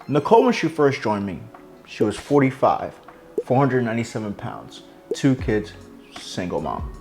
Nicole, when she first joined me, she was 45, 497 pounds, 2 kids, single mom.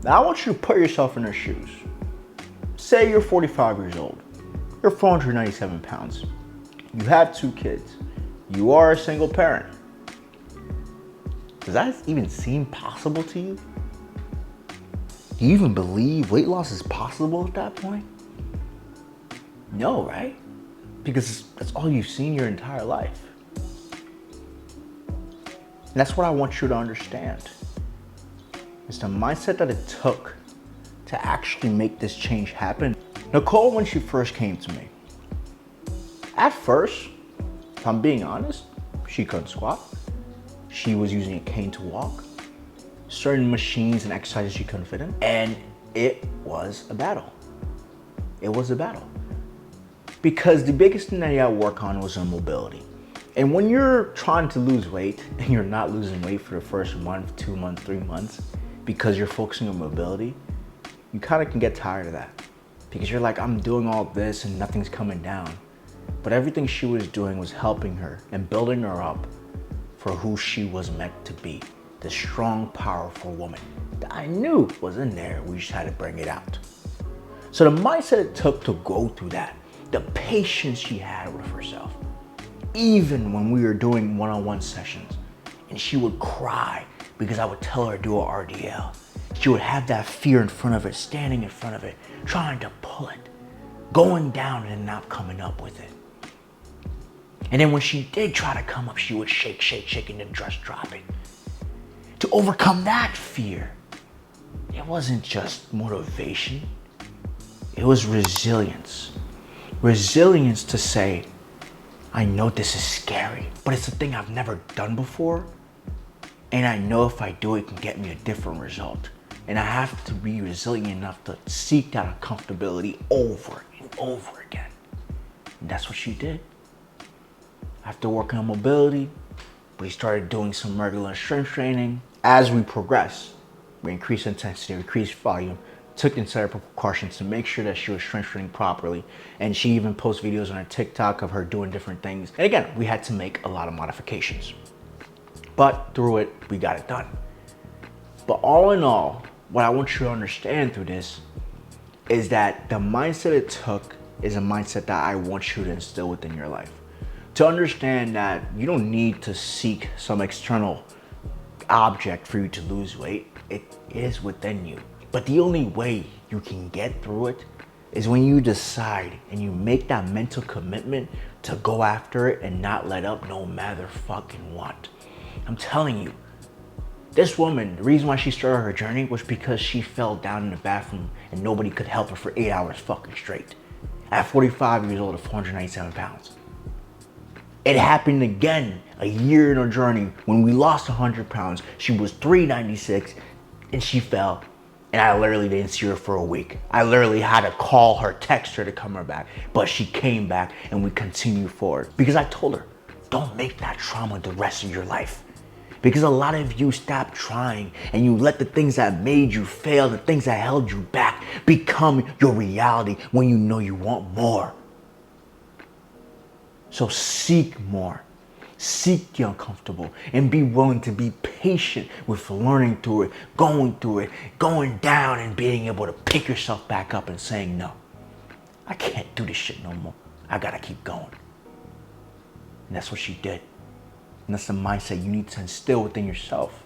Now I want you to put yourself in her shoes. Say you're 45 years old, you're 497 pounds, you have 2 kids, you are a single parent. Does that even seem possible to you? Do you even believe weight loss is possible at that point? No, right? Because that's all you've seen your entire life. And that's what I want you to understand. It's the mindset that it took to actually make this change happen. Nicole, when she first came to me, at first, if I'm being honest, she couldn't squat. She was using a cane to walk. Certain machines and exercises she couldn't fit in. And it was a battle. It was a battle. Because the biggest thing that you gotta work on was her mobility. And when you're trying to lose weight and you're not losing weight for the first month, 2 months, 3 months, because you're focusing on mobility, you kind of can get tired of that. Because you're like, I'm doing all this and nothing's coming down. But everything she was doing was helping her and building her up for who she was meant to be. The strong, powerful woman that I knew was in there. We just had to bring it out. So the mindset it took to go through that, the patience she had with herself, even when we were doing one-on-one sessions and she would cry because I would tell her to do a RDL. She would have that fear in front of it, standing in front of it, trying to pull it, going down and not coming up with it. And then when she did try to come up, she would shake, and then just drop it. To overcome that fear, it wasn't just motivation, it was resilience. Resilience to say, I know this is scary, but it's a thing I've never done before. And I know if I do it, it can get me a different result. And I have to be resilient enough to seek that uncomfortability over and over again. And that's what she did. After working on mobility, we started doing some regular strength training. As we progressed, we increased intensity, increased volume, took necessary precautions to make sure that she was strength training properly. And she even posts videos on her TikTok of her doing different things. And again, we had to make a lot of modifications. But through it, we got it done. But all in all, what I want you to understand through this is that the mindset it took is a mindset that I want you to instill within your life. To understand that you don't need to seek some external object for you to lose weight. It is within you. But the only way you can get through it is when you decide and you make that mental commitment to go after it and not let up no matter fucking what. I'm telling you, this woman, the reason why she started her journey was because she fell down in the bathroom and nobody could help her for 8 hours fucking straight. At 45 years old at 497 pounds. It happened again a year in her journey when we lost 100 pounds. She was 396 and she fell. And I literally didn't see her for a week. I literally had to call her, text her to come her back. But she came back and we continued forward. Because I told her, don't make that trauma the rest of your life. Because a lot of you stop trying and you let the things that made you fail, the things that held you back, become your reality when you know you want more. So seek more. Seek the uncomfortable and be willing to be patient with learning through it, going down and being able to pick yourself back up and saying, no, I can't do this shit no more. I gotta keep going. And that's what she did. And that's the mindset you need to instill within yourself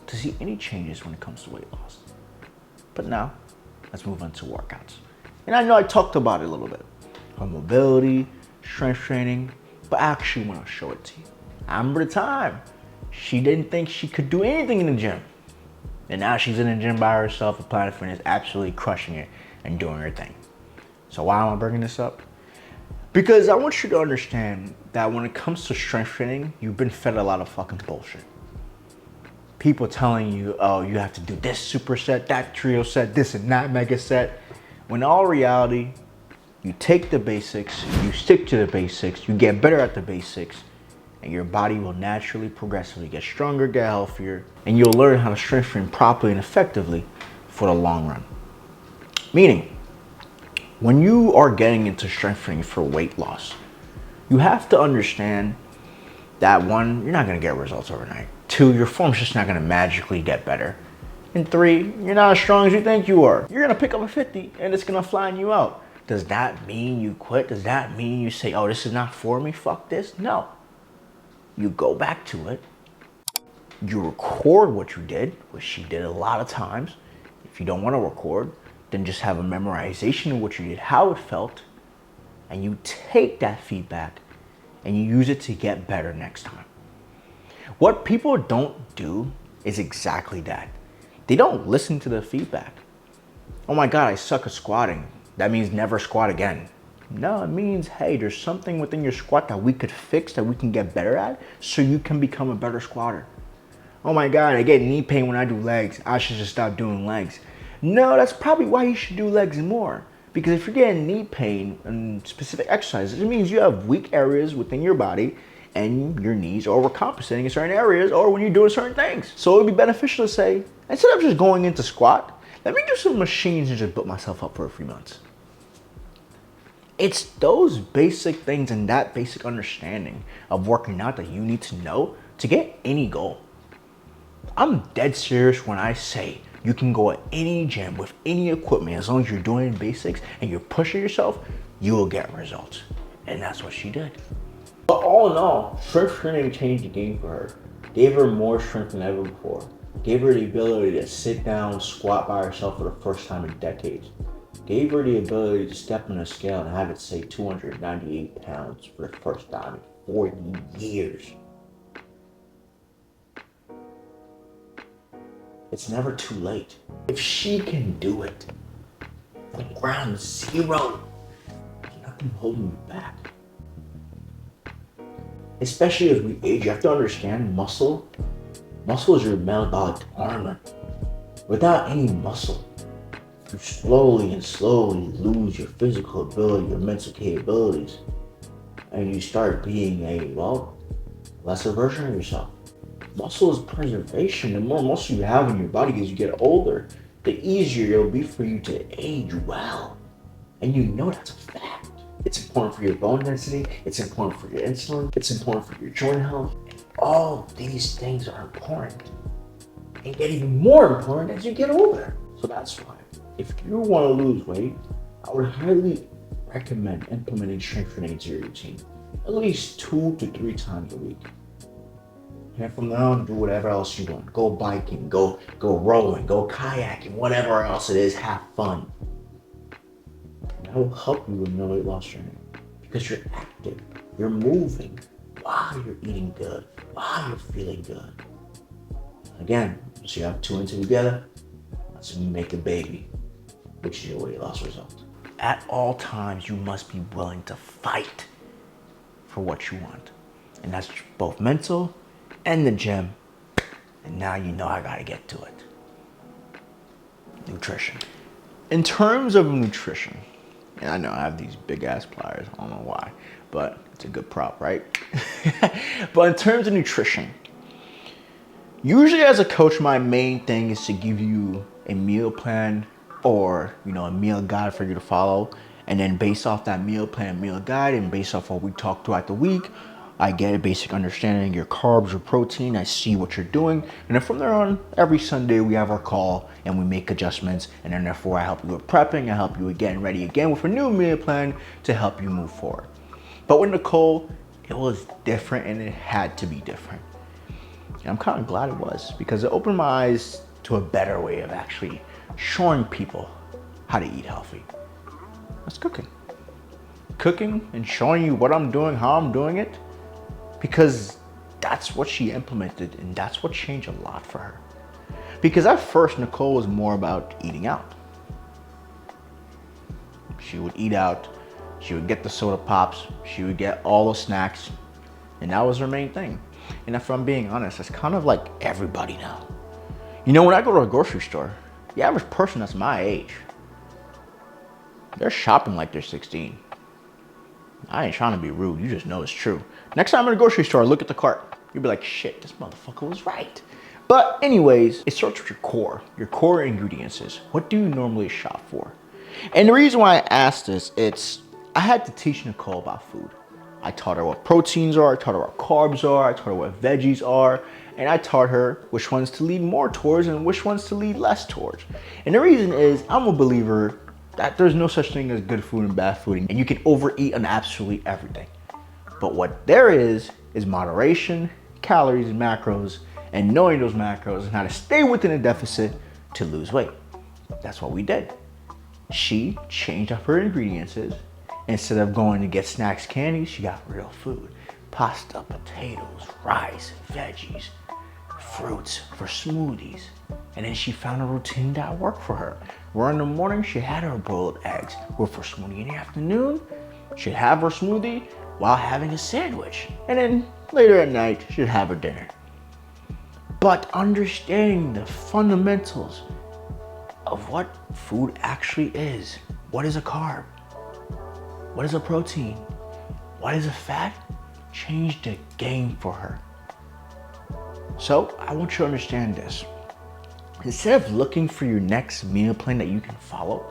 to see any changes when it comes to weight loss. But now, let's move on to workouts. And I know I talked about it a little bit. On mobility, strength training, but I actually want to show it to you. I remember the time she didn't think she could do anything in the gym. And now she's in the gym by herself at Planet Fitness, absolutely crushing it and doing her thing. So why am I bringing this up? Because I want you to understand that when it comes to strength training, you've been fed a lot of fucking bullshit. People telling you, oh, you have to do this superset, that trio set, this and that mega set. When in all reality, you take the basics, you stick to the basics, you get better at the basics, and your body will naturally, progressively get stronger, get healthier, and you'll learn how to strength train properly and effectively for the long run. Meaning, when you are getting into strength training for weight loss, You have to understand that one, you're not gonna get results overnight. Two, your form's just not gonna magically get better. And three, you're not as strong as you think you are. You're gonna pick up a 50 and it's gonna flatten you out. Does that mean you quit? Does that mean you say, oh, this is not for me, fuck this? No. You go back to it. You record what you did, which she did a lot of times. If you don't wanna record, then just have a memorization of what you did, how it felt, and you take that feedback and you use it to get better next time. What people don't do is exactly that. They don't listen to the feedback. Oh my God, I suck at squatting. That means never squat again. No, it means, hey, there's something within your squat that we could fix, that we can get better at, so you can become a better squatter. Oh my God, I get knee pain when I do legs. I should just stop doing legs. No, that's probably why you should do legs more. Because if you're getting knee pain in specific exercises, it means you have weak areas within your body and your knees are overcompensating in certain areas or when you're doing certain things. So it would be beneficial to say, instead of just going into squat, let me do some machines and just build myself up for a few months. It's those basic things and that basic understanding of working out that you need to know to get any goal. I'm dead serious when I say you can go at any gym with any equipment, as long as you're doing basics and you're pushing yourself, you will get results. And that's what she did. But all in all, strength training changed the game for her. Gave her more strength than ever before. Gave her the ability to sit down, squat by herself for the first time in decades. Gave her the ability to step on a scale and have it say 298 pounds for the first time in 40 years. It's never too late. If she can do it from ground zero, there's nothing holding you back. Especially as we age, you have to understand muscle is your metabolic armor. Without any muscle, you slowly lose your physical ability, your mental capabilities, and you start being a, lesser version of yourself. Muscle is preservation. The more muscle you have in your body as you get older, the easier it'll be for you to age well. And you know that's a fact. It's important for your bone density, it's important for your insulin, it's important for your joint health. And all these things are important and get even more important as you get older. So that's why, if you want to lose weight, I would highly recommend implementing strength training into your routine at least 2 to 3 times a week. And from now on, do whatever else you want. Go biking, go rowing, go kayaking, whatever else it is, have fun. And that will help you with your weight loss journey because you're active, you're moving while you're eating good, while you're feeling good. Again, so you have 2 and 2 together, that's when you make a baby, which is your weight loss result. At all times, you must be willing to fight for what you want. And that's both mental and the gym. And now you know I gotta get to it. Nutrition. In terms of nutrition, and I know I have these big ass pliers, I don't know why, but it's a good prop, right? But in terms of nutrition, usually as a coach, my main thing is to give you a meal plan or, a meal guide for you to follow. And then based off that meal plan, meal guide, and based off what we talk throughout the week, I get a basic understanding of your carbs or protein. I see what you're doing. And then from there on, every Sunday we have our call and we make adjustments. And then therefore I help you with prepping. I help you with getting ready again with a new meal plan to help you move forward. But with Nicole, it was different and it had to be different. And I'm kind of glad it was because it opened my eyes to a better way of actually showing people how to eat healthy. That's cooking. Cooking and showing you what I'm doing, how I'm doing it. Because that's what she implemented and that's what changed a lot for her. Because at first, Nicole was more about eating out. She would eat out, she would get the soda pops, she would get all the snacks, and that was her main thing. And if I'm being honest, it's kind of like everybody now. When I go to a grocery store, the average person that's my age, they're shopping like they're 16. I ain't trying to be rude, you just know it's true. Next time I'm in a grocery store, look at the cart. You'll be like, shit, this motherfucker was right. But anyways, it starts with your core ingredients is, what do you normally shop for? And the reason why I asked this, I had to teach Nicole about food. I taught her what proteins are, I taught her what carbs are, I taught her what veggies are, and I taught her which ones to lead more towards and which ones to lead less towards. And the reason is, I'm a believer that there's no such thing as good food and bad food, and you can overeat on absolutely everything. But what there is moderation, calories, and macros, and knowing those macros and how to stay within a deficit to lose weight. That's what we did. She changed up her ingredients. Instead of going to get snacks, candies, she got real food. Pasta, potatoes, rice, veggies, fruits for smoothies. And then she found a routine that worked for her. Where in the morning, she had her boiled eggs. Where for smoothie in the afternoon, she'd have her smoothie while having a sandwich. And then later at night, she'd have her dinner. But understanding the fundamentals of what food actually is. What is a carb? What is a protein? What is a fat? Changed the game for her. So I want you to understand this. Instead of looking for your next meal plan that you can follow,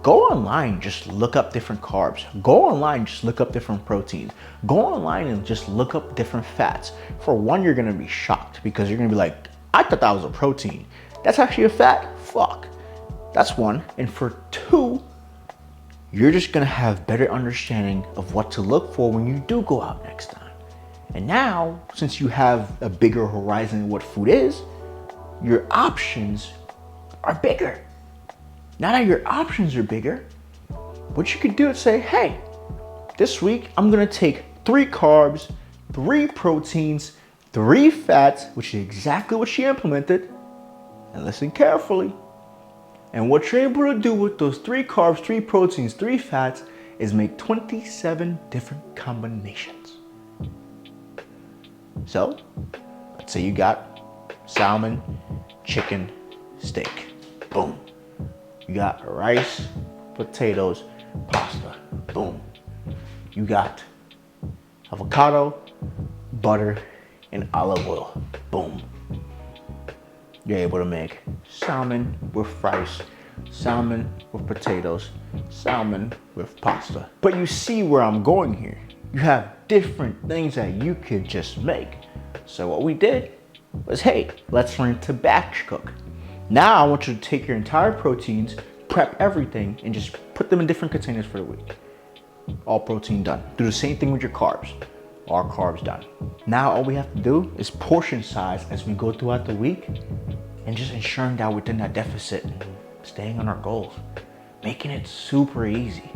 go online, just look up different carbs. Go online, just look up different proteins. Go online and just look up different fats. For one, you're gonna be shocked because you're gonna be like, I thought that was a protein. That's actually a fat? Fuck. That's one. And for two, you're just gonna have better understanding of what to look for when you do go out next time. And now, since you have a bigger horizon of what food is, your options are bigger. Now that your options are bigger, what you could do is say, hey, this week I'm gonna take 3 carbs, 3 proteins, 3 fats, which is exactly what she implemented. And listen carefully. And what you're able to do with those 3 carbs, 3 proteins, 3 fats is make 27 different combinations. So, let's say you got salmon, chicken, steak. Boom. You got rice, potatoes, pasta. Boom. You got avocado, butter, and olive oil. Boom. You're able to make salmon with rice, salmon with potatoes, salmon with pasta. But you see where I'm going here. You have different things that you could just make. So what we did was, hey, let's learn to batch cook. Now I want you to take your entire proteins, prep everything, and just put them in different containers for the week. All protein done. Do the same thing with your carbs. All carbs done. Now all we have to do is portion size as we go throughout the week and just ensuring that we're within that deficit and staying on our goals. Making it super easy.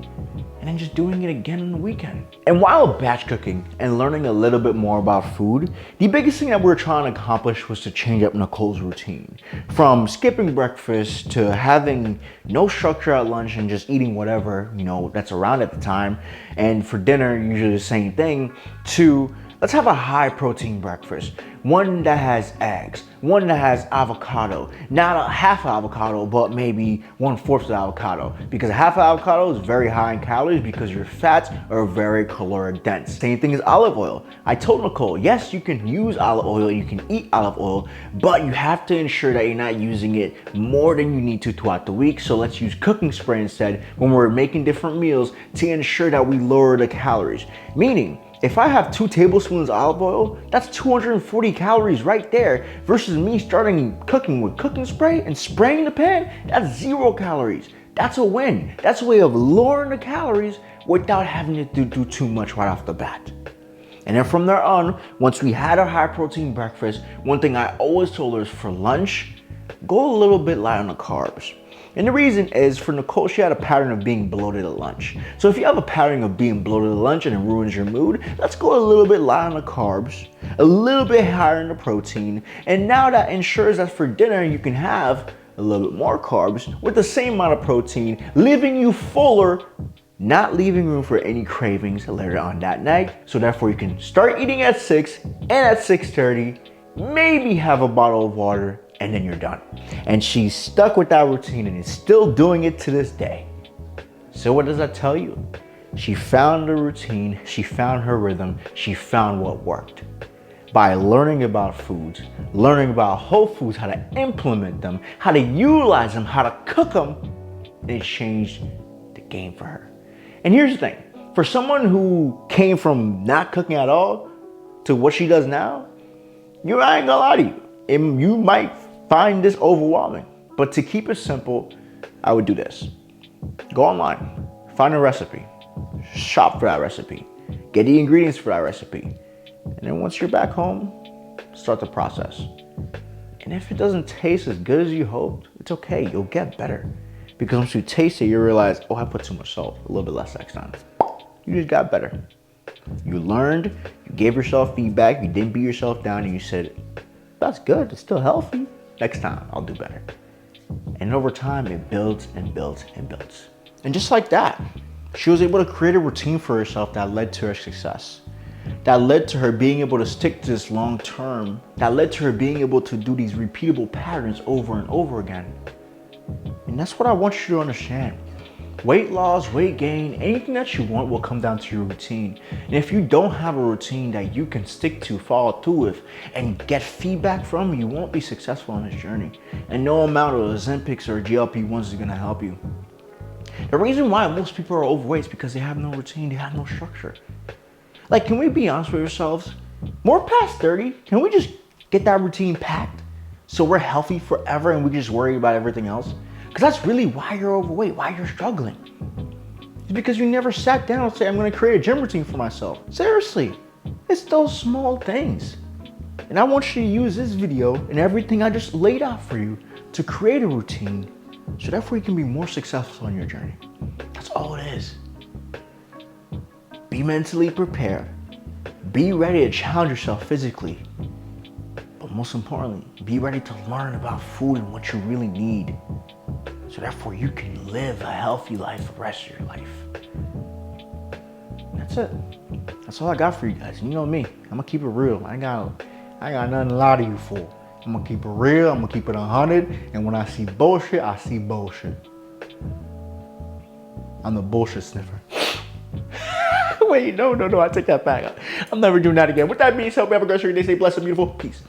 And then just doing it again on the weekend. And while batch cooking and learning a little bit more about food, the biggest thing that we were trying to accomplish was to change up Nicole's routine. From skipping breakfast to having no structure at lunch and just eating whatever, that's around at the time. And for dinner, usually the same thing, to let's have a high protein breakfast. One that has eggs, one that has avocado. Not a half avocado, but maybe 1/4 of the avocado. Because a half avocado is very high in calories because your fats are very caloric dense. Same thing as olive oil. I told Nicole, yes, you can use olive oil, you can eat olive oil, but you have to ensure that you're not using it more than you need to throughout the week. So let's use cooking spray instead when we're making different meals to ensure that we lower the calories. Meaning, if I have 2 tablespoons of olive oil, that's 240 calories right there versus me starting cooking with cooking spray and spraying the pan, that's 0 calories. That's a win. That's a way of lowering the calories without having to do too much right off the bat. And then from there on, once we had our high protein breakfast, one thing I always told her is for lunch, go a little bit light on the carbs. And the reason is for Nicole, she had a pattern of being bloated at lunch. So if you have a pattern of being bloated at lunch and it ruins your mood, let's go a little bit light on the carbs, a little bit higher in the protein. And now that ensures that for dinner, you can have a little bit more carbs with the same amount of protein, leaving you fuller, not leaving room for any cravings later on that night. So therefore you can start eating at 6 and at 6:30, maybe have a bottle of water, and then you're done. And she's stuck with that routine and is still doing it to this day. So what does that tell you? She found the routine, she found her rhythm, she found what worked. By learning about foods, learning about whole foods, how to implement them, how to utilize them, how to cook them, it changed the game for her. And here's the thing, For someone who came from not cooking at all to what she does now, I ain't gonna lie to you. You might find this overwhelming, but to keep it simple, I would do this. Go online, find a recipe, shop for that recipe, get the ingredients for that recipe, and then once you're back home, start the process. And if it doesn't taste as good as you hoped, it's okay, you'll get better. Because once you taste it, you realize, oh, I put too much salt, a little bit less next time. You just got better. You learned, you gave yourself feedback, you didn't beat yourself down, and you said, that's good, it's still healthy. Next time, I'll do better. And over time, it builds and builds and builds. And just like that, she was able to create a routine for herself that led to her success. That led to her being able to stick to this long term. That led to her being able to do these repeatable patterns over and over again. And that's what I want you to understand. Weight loss, weight gain, anything that you want will come down to your routine. And if you don't have a routine that you can stick to, follow through with, and get feedback from, you won't be successful on this journey. And no amount of Ozempics or GLP-1s is gonna help you. The reason why most people are overweight is because they have no routine, they have no structure. Like, can we be honest with ourselves? We're past 30, can we just get that routine packed so we're healthy forever and we just worry about everything else? Because that's really why you're overweight, why you're struggling. It's because you never sat down and said, I'm gonna create a gym routine for myself. Seriously, it's those small things. And I want you to use this video and everything I just laid out for you to create a routine so therefore you can be more successful on your journey. That's all it is. Be mentally prepared. Be ready to challenge yourself physically. But most importantly, be ready to learn about food and what you really need. So therefore you can live a healthy life the rest of your life. That's it. That's all I got for you guys. You know me, I'm gonna keep it real. I ain't got nothing to lie to you for. I'm gonna keep it real, I'm gonna keep it 100, and when I see bullshit, I see bullshit. I'm the bullshit sniffer. Wait, no, I take that back. I'm never doing that again. With that being said, we have a great day. Stay blessed and beautiful. Peace.